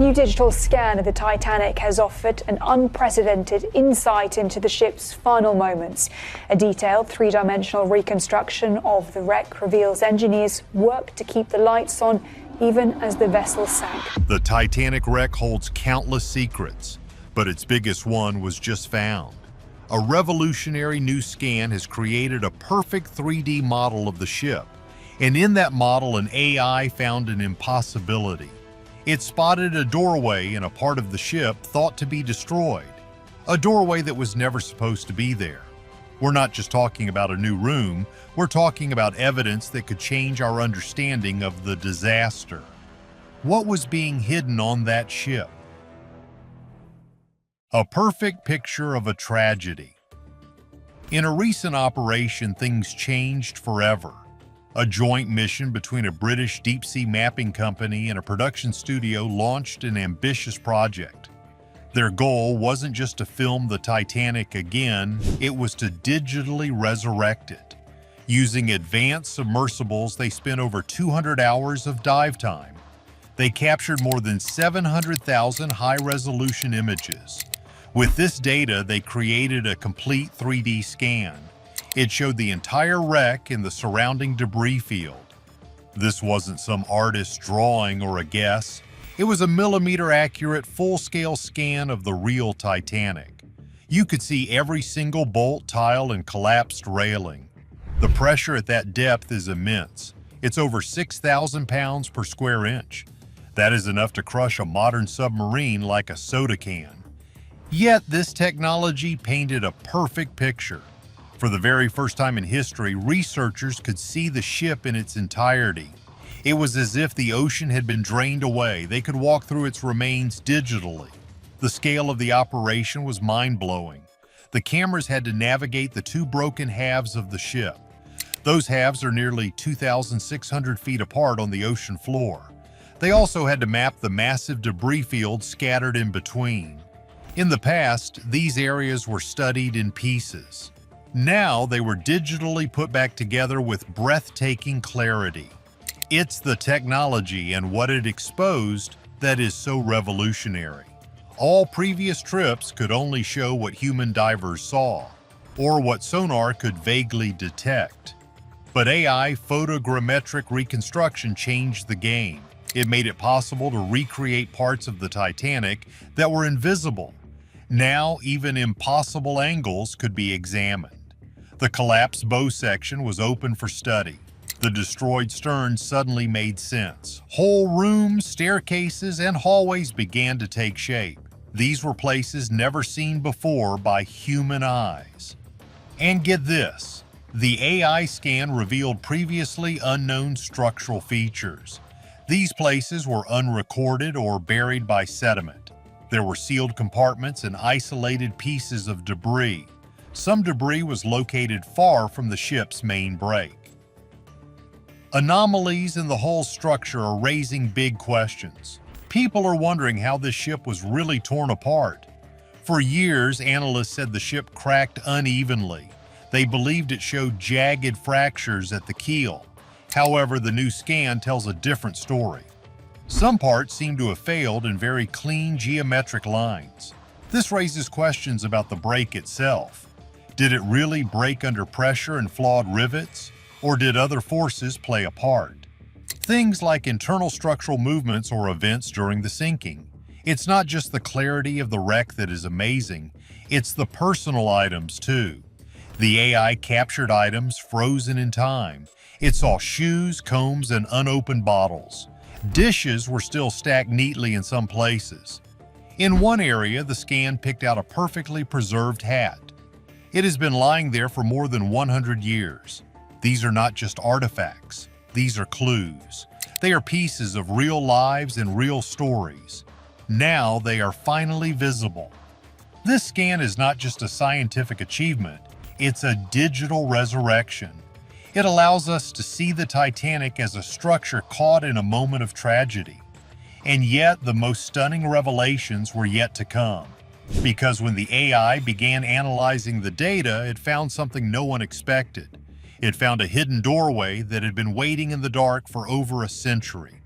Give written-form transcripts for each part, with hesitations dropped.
New digital scan of the Titanic has offered an unprecedented insight into the ship's final moments. A detailed three-dimensional reconstruction of the wreck reveals engineers worked to keep the lights on even as the vessel sank. The Titanic wreck holds countless secrets, but its biggest one was just found. A revolutionary new scan has created a perfect 3D model of the ship, and in that model an AI found an impossibility. It spotted a doorway in a part of the ship thought to be destroyed, a doorway that was never supposed to be there. We're not just talking about a new room, we're talking about evidence that could change our understanding of the disaster. What was being hidden on that ship? A perfect picture of a tragedy. In a recent operation, things changed forever. A joint mission between a British deep-sea mapping company and a production studio launched an ambitious project. Their goal wasn't just to film the Titanic again, it was to digitally resurrect it. Using advanced submersibles, they spent over 200 hours of dive time. They captured more than 700,000 high-resolution images. With this data, they created a complete 3D scan. It showed the entire wreck and the surrounding debris field. This wasn't some artist's drawing or a guess. It was a millimeter-accurate, full-scale scan of the real Titanic. You could see every single bolt, tile, and collapsed railing. The pressure at that depth is immense. It's over 6,000 pounds per square inch. That is enough to crush a modern submarine like a soda can. Yet this technology painted a perfect picture. For the very first time in history, researchers could see the ship in its entirety. It was as if the ocean had been drained away. They could walk through its remains digitally. The scale of the operation was mind-blowing. The cameras had to navigate the two broken halves of the ship. Those halves are nearly 2,600 feet apart on the ocean floor. They also had to map the massive debris fields scattered in between. In the past, these areas were studied in pieces. Now they were digitally put back together with breathtaking clarity. It's the technology and what it exposed that is so revolutionary. All previous trips could only show what human divers saw, or what sonar could vaguely detect. But AI photogrammetric reconstruction changed the game. It made it possible to recreate parts of the Titanic that were invisible. Now, even impossible angles could be examined. The collapsed bow section was open for study. The destroyed stern suddenly made sense. Whole rooms, staircases, and hallways began to take shape. These were places never seen before by human eyes. And get this, the AI scan revealed previously unknown structural features. These places were unrecorded or buried by sediment. There were sealed compartments and isolated pieces of debris. Some debris was located far from the ship's main break. Anomalies in the hull structure are raising big questions. People are wondering how this ship was really torn apart. For years, analysts said the ship cracked unevenly. They believed it showed jagged fractures at the keel. However, the new scan tells a different story. Some parts seem to have failed in very clean geometric lines. This raises questions about the break itself. Did it really break under pressure and flawed rivets, or did other forces play a part? Things like internal structural movements or events during the sinking. It's not just the clarity of the wreck that is amazing, it's the personal items too. The AI captured items frozen in time. It saw shoes, combs, and unopened bottles. Dishes were still stacked neatly in some places. In one area, the scan picked out a perfectly preserved hat. It has been lying there for more than 100 years. These are not just artifacts. These are clues. They are pieces of real lives and real stories. Now they are finally visible. This scan is not just a scientific achievement, it's a digital resurrection. It allows us to see the Titanic as a structure caught in a moment of tragedy. And yet the most stunning revelations were yet to come. Because when the AI began analyzing the data, it found something no one expected. It found a hidden doorway that had been waiting in the dark for over a century.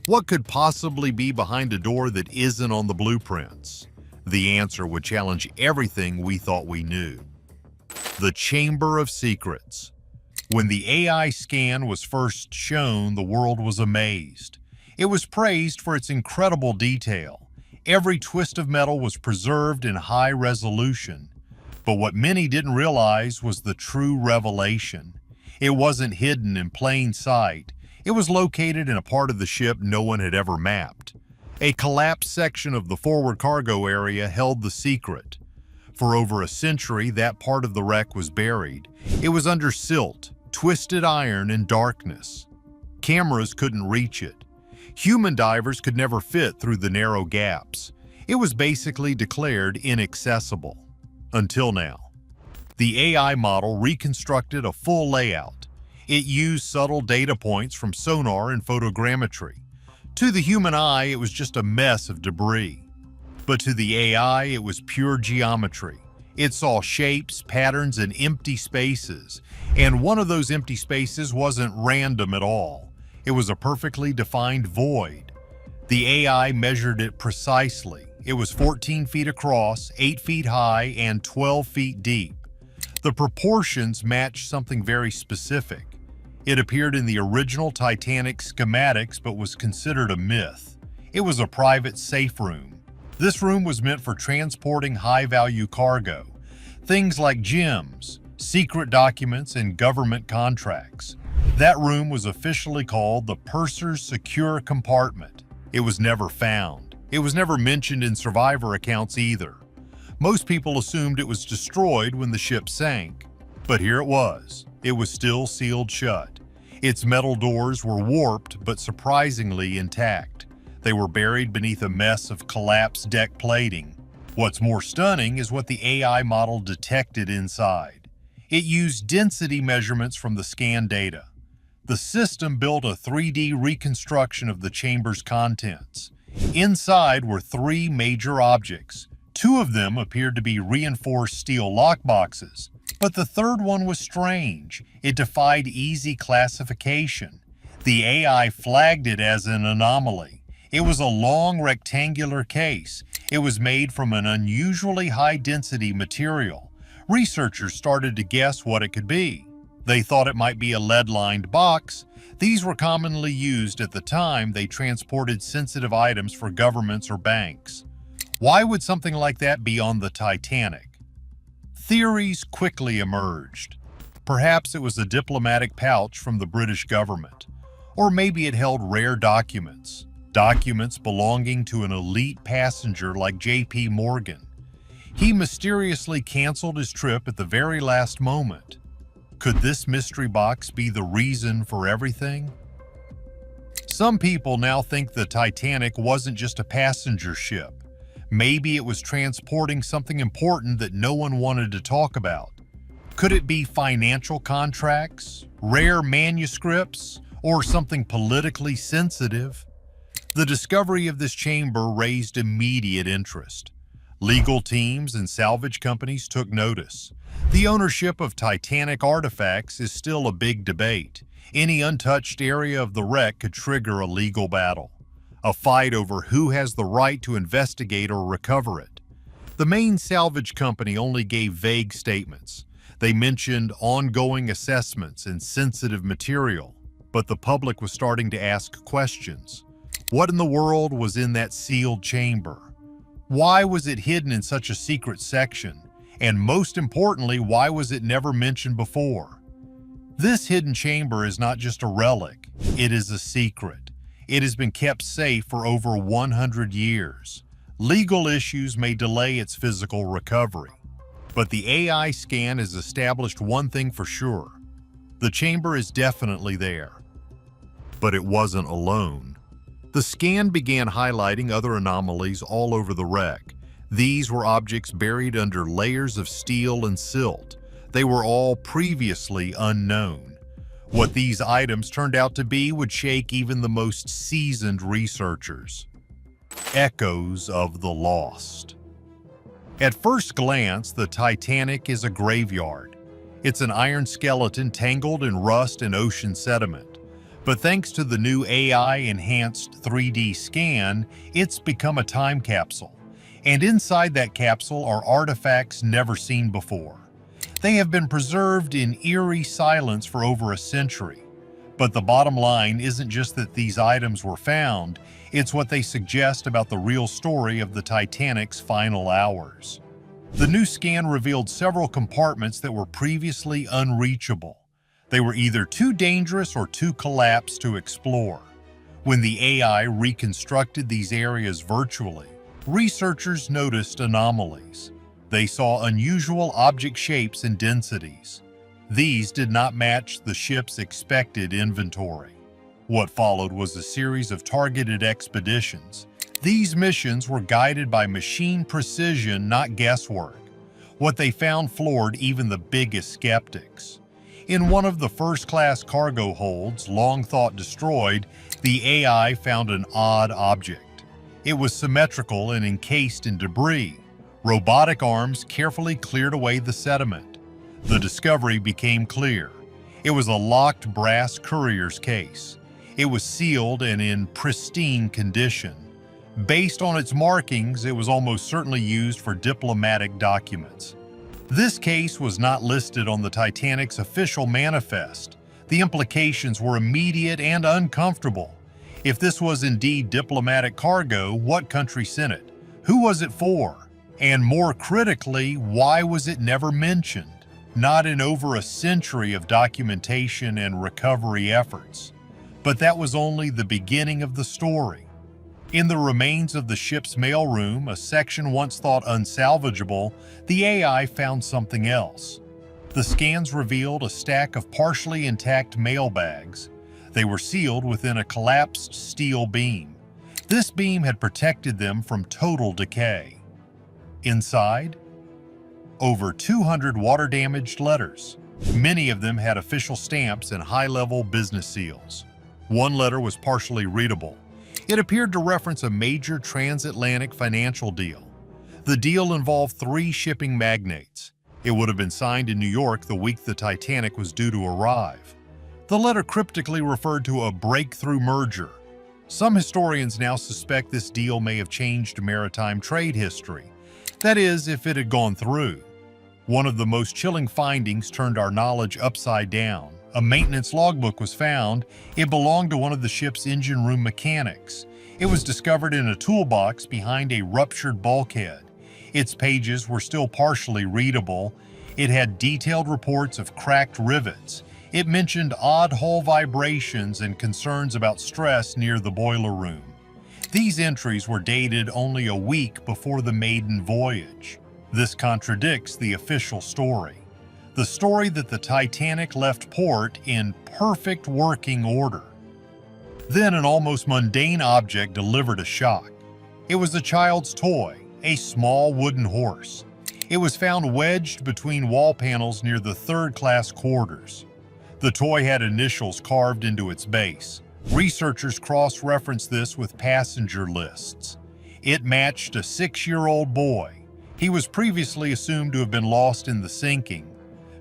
What could possibly be behind a door that isn't on the blueprints? The answer would challenge everything we thought we knew. The Chamber of Secrets. When the AI scan was first shown, the world was amazed. It was praised for its incredible detail. Every twist of metal was preserved in high resolution. But what many didn't realize was the true revelation. It wasn't hidden in plain sight. It was located in a part of the ship no one had ever mapped. A collapsed section of the forward cargo area held the secret. For over a century, that part of the wreck was buried. It was under silt, twisted iron, and darkness. Cameras couldn't reach it. Human divers could never fit through the narrow gaps. It was basically declared inaccessible. Until now. The AI model reconstructed a full layout. It used subtle data points from sonar and photogrammetry. To the human eye, it was just a mess of debris. But to the AI, it was pure geometry. It saw shapes, patterns, and empty spaces. And one of those empty spaces wasn't random at all. It was a perfectly defined void. The AI measured it precisely. It was 14 feet across, 8 feet high, and 12 feet deep. The proportions matched something very specific. It appeared in the original Titanic schematics but was considered a myth. It was a private safe room. This room was meant for transporting high-value cargo, things like gems, secret documents, and government contracts. That room was officially called the Purser's Secure Compartment. It was never found. It was never mentioned in survivor accounts either. Most people assumed it was destroyed when the ship sank. But here it was. It was still sealed shut. Its metal doors were warped but surprisingly intact. They were buried beneath a mess of collapsed deck plating. What's more stunning is what the AI model detected inside. It used density measurements from the scan data. The system built a 3D reconstruction of the chamber's contents. Inside were 3 major objects. 2 of them appeared to be reinforced steel lockboxes, but the third one was strange. It defied easy classification. The AI flagged it as an anomaly. It was a long rectangular case. It was made from an unusually high-density material. Researchers started to guess what it could be. They thought it might be a lead-lined box. These were commonly used at the time they transported sensitive items for governments or banks. Why would something like that be on the Titanic? Theories quickly emerged. Perhaps it was a diplomatic pouch from the British government. Or maybe it held rare documents belonging to an elite passenger like J.P. Morgan. He mysteriously canceled his trip at the very last moment. Could this mystery box be the reason for everything? Some people now think the Titanic wasn't just a passenger ship. Maybe it was transporting something important that no one wanted to talk about. Could it be financial contracts, rare manuscripts, or something politically sensitive? The discovery of this chamber raised immediate interest. Legal teams and salvage companies took notice. The ownership of Titanic artifacts is still a big debate. Any untouched area of the wreck could trigger a legal battle, a fight over who has the right to investigate or recover it. The main salvage company only gave vague statements. They mentioned ongoing assessments and sensitive material, but the public was starting to ask questions. What in the world was in that sealed chamber? Why was it hidden in such a secret section? And most importantly, why was it never mentioned before? This hidden chamber is not just a relic, it is a secret. It has been kept safe for over 100 years. Legal issues may delay its physical recovery. But the AI scan has established one thing for sure. The chamber is definitely there. But it wasn't alone. The scan began highlighting other anomalies all over the wreck. These were objects buried under layers of steel and silt. They were all previously unknown. What these items turned out to be would shake even the most seasoned researchers. Echoes of the lost. At first glance, the Titanic is a graveyard. It's an iron skeleton tangled in rust and ocean sediment. But thanks to the new AI-enhanced 3D scan, it's become a time capsule. And inside that capsule are artifacts never seen before. They have been preserved in eerie silence for over a century. But the bottom line isn't just that these items were found, it's what they suggest about the real story of the Titanic's final hours. The new scan revealed several compartments that were previously unreachable. They were either too dangerous or too collapsed to explore. When the AI reconstructed these areas virtually, researchers noticed anomalies. They saw unusual object shapes and densities. These did not match the ship's expected inventory. What followed was a series of targeted expeditions. These missions were guided by machine precision, not guesswork. What they found floored even the biggest skeptics. In one of the first-class cargo holds, long thought destroyed, the AI found an odd object. It was symmetrical and encased in debris. Robotic arms carefully cleared away the sediment. The discovery became clear. It was a locked brass courier's case. It was sealed and in pristine condition. Based on its markings, it was almost certainly used for diplomatic documents. This case was not listed on the Titanic's official manifest. The implications were immediate and uncomfortable. If this was indeed diplomatic cargo, what country sent it? Who was it for? And more critically, why was it never mentioned? Not in over a century of documentation and recovery efforts. But that was only the beginning of the story. In the remains of the ship's mailroom, a section once thought unsalvageable, the AI found something else. The scans revealed a stack of partially intact mail bags. They were sealed within a collapsed steel beam. This beam had protected them from total decay. Inside, over 200 water-damaged letters. Many of them had official stamps and high-level business seals. One letter was partially readable. It appeared to reference a major transatlantic financial deal. The deal involved 3 shipping magnates. It would have been signed in New York the week the Titanic was due to arrive. The letter cryptically referred to a breakthrough merger. Some historians now suspect this deal may have changed maritime trade history. That is, if it had gone through. One of the most chilling findings turned our knowledge upside down. A maintenance logbook was found. It belonged to one of the ship's engine room mechanics. It was discovered in a toolbox behind a ruptured bulkhead. Its pages were still partially readable. It had detailed reports of cracked rivets. It mentioned odd hull vibrations and concerns about stress near the boiler room. These entries were dated only a week before the maiden voyage. This contradicts the official story. The story that the Titanic left port in perfect working order. Then an almost mundane object delivered a shock. It was a child's toy, a small wooden horse. It was found wedged between wall panels near the third-class quarters. The toy had initials carved into its base. Researchers cross-referenced this with passenger lists. It matched a 6-year-old boy. He was previously assumed to have been lost in the sinking.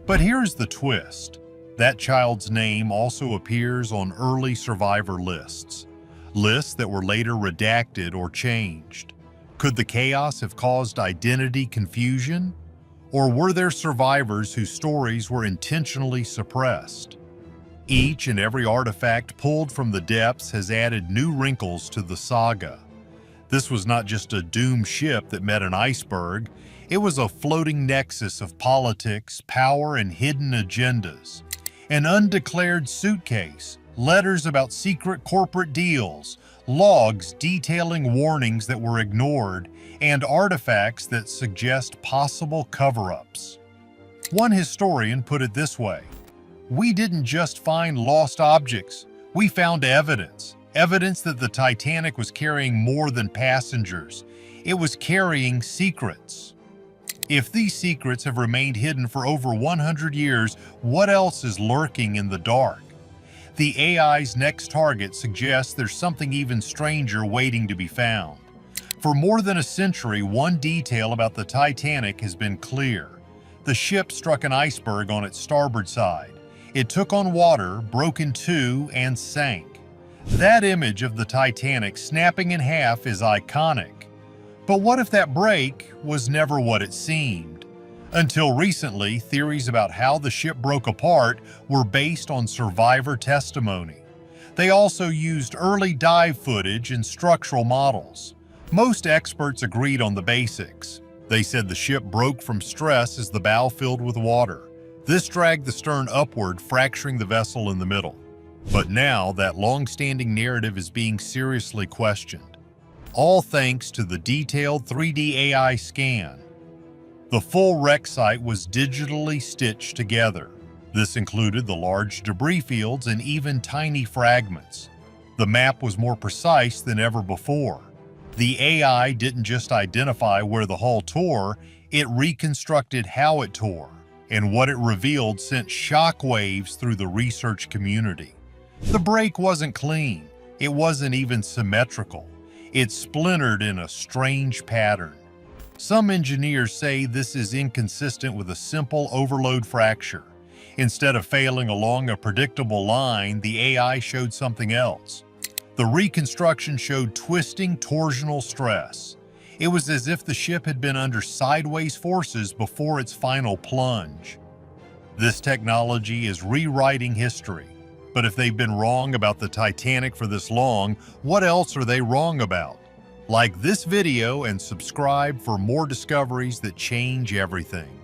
But here's the twist. That child's name also appears on early survivor lists. Lists that were later redacted or changed. Could the chaos have caused identity confusion? Or were there survivors whose stories were intentionally suppressed? Each and every artifact pulled from the depths has added new wrinkles to the saga. This was not just a doomed ship that met an iceberg. It was a floating nexus of politics, power, and hidden agendas. An undeclared suitcase, letters about secret corporate deals, logs detailing warnings that were ignored, and artifacts that suggest possible cover-ups. One historian put it this way: "We didn't just find lost objects, we found evidence. Evidence that the Titanic was carrying more than passengers. It was carrying secrets." If these secrets have remained hidden for over 100 years, what else is lurking in the dark? The AI's next target suggests there's something even stranger waiting to be found. For more than a century, one detail about the Titanic has been clear. The ship struck an iceberg on its starboard side. It took on water, broke in two, and sank. That image of the Titanic snapping in half is iconic. But what if that break was never what it seemed? Until recently, theories about how the ship broke apart were based on survivor testimony. They also used early dive footage and structural models. Most experts agreed on the basics. They said the ship broke from stress as the bow filled with water. This dragged the stern upward, fracturing the vessel in the middle. But now, that long-standing narrative is being seriously questioned. All thanks to the detailed 3D AI scan. The full wreck site was digitally stitched together. This included the large debris fields and even tiny fragments. The map was more precise than ever before. The AI didn't just identify where the hull tore, it reconstructed how it tore, and what it revealed sent shockwaves through the research community. The break wasn't clean. It wasn't even symmetrical. It splintered in a strange pattern. Some engineers say this is inconsistent with a simple overload fracture. Instead of failing along a predictable line, the AI showed something else. The reconstruction showed twisting torsional stress. It was as if the ship had been under sideways forces before its final plunge. This technology is rewriting history. But if they've been wrong about the Titanic for this long, what else are they wrong about? Like this video and subscribe for more discoveries that change everything.